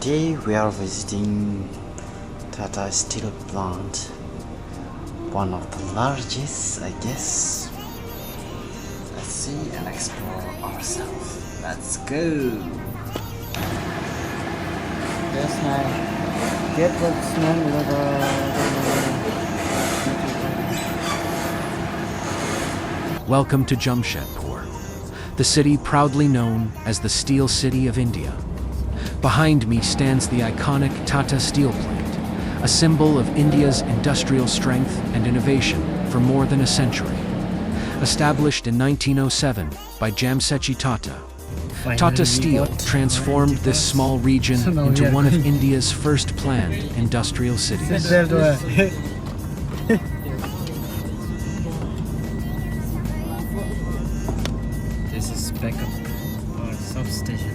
Today we are visiting Tata Steel Plant, one of the largest, I guess. Let's see and explore ourselves. Let's go! Yes, I get what's Welcome to Jamshedpur, the city proudly known as the Steel City of India. Behind me stands the iconic Tata Steel Plant, a symbol of India's industrial strength and innovation for more than a century. Established in 1907 by Jamsetji Tata, Tata Steel transformed this small region into one of India's first planned industrial cities. This is backup or substation.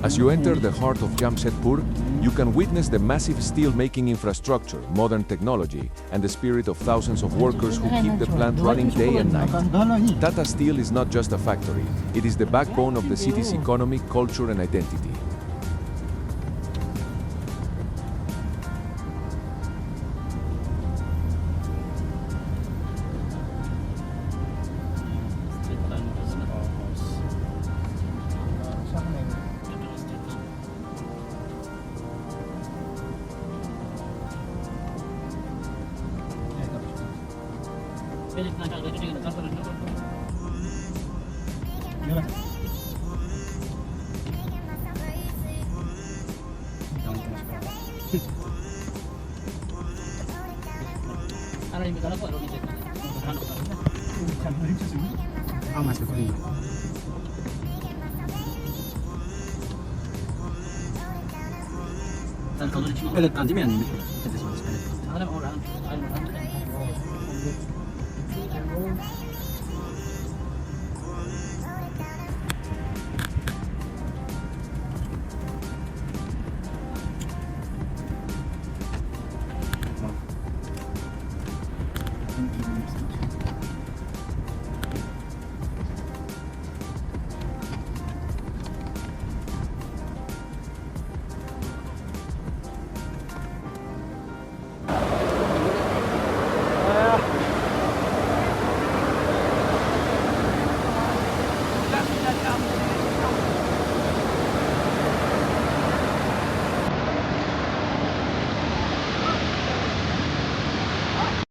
As you enter the heart of Jamshedpur, you can witness the massive steel-making infrastructure, modern technology, and the spirit of thousands of workers who keep the plant running day and night. Tata Steel is not just a factory, it is the backbone of the city's economy, culture, and identity.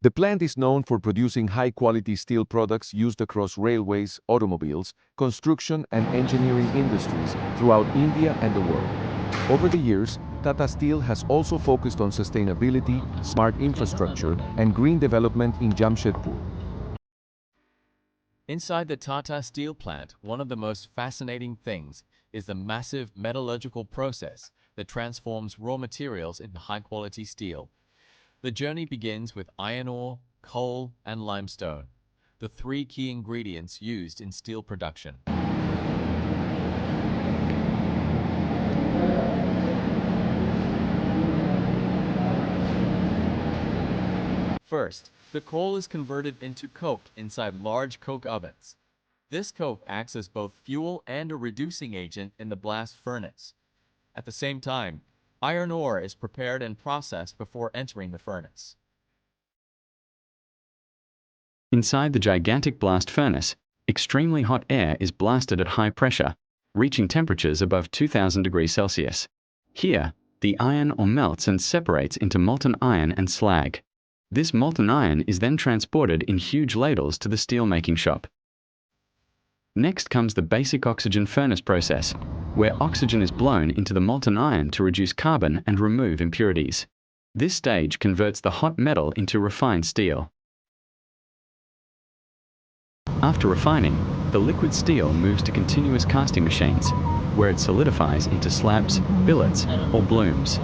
The plant is known for producing high-quality steel products used across railways, automobiles, construction, and engineering industries throughout India and the world. Over the years, Tata Steel has also focused on sustainability, smart infrastructure, and green development in Jamshedpur. Inside the Tata Steel Plant, one of the most fascinating things is the massive metallurgical process that transforms raw materials into high-quality steel. The journey begins with iron ore, coal, and limestone, the three key ingredients used in steel production. First, the coal is converted into coke inside large coke ovens. This coke acts as both fuel and a reducing agent in the blast furnace. At the same time, iron ore is prepared and processed before entering the furnace. Inside the gigantic blast furnace, extremely hot air is blasted at high pressure, reaching temperatures above 2000 degrees Celsius. Here, the iron ore melts and separates into molten iron and slag. This molten iron is then transported in huge ladles to the steelmaking shop. Next comes the basic oxygen furnace process, where oxygen is blown into the molten iron to reduce carbon and remove impurities. This stage converts the hot metal into refined steel. After refining, the liquid steel moves to continuous casting machines, where it solidifies into slabs, billets, or blooms.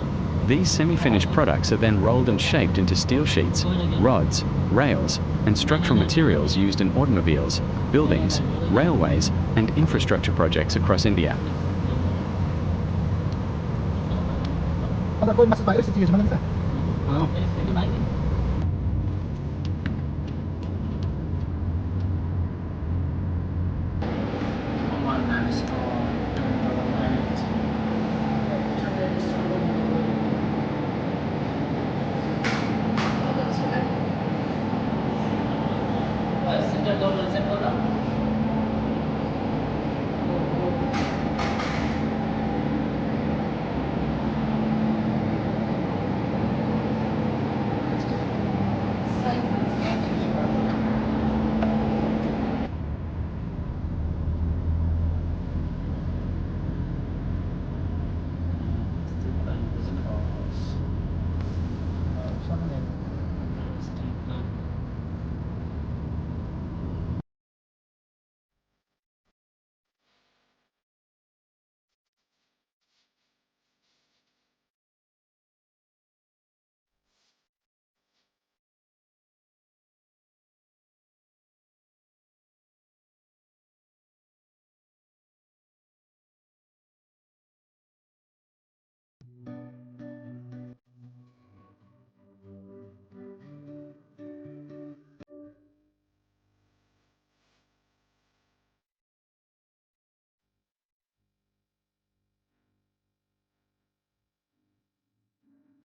These semi-finished products are then rolled and shaped into steel sheets, rods, rails, and structural materials used in automobiles, buildings, railways, and infrastructure projects across India.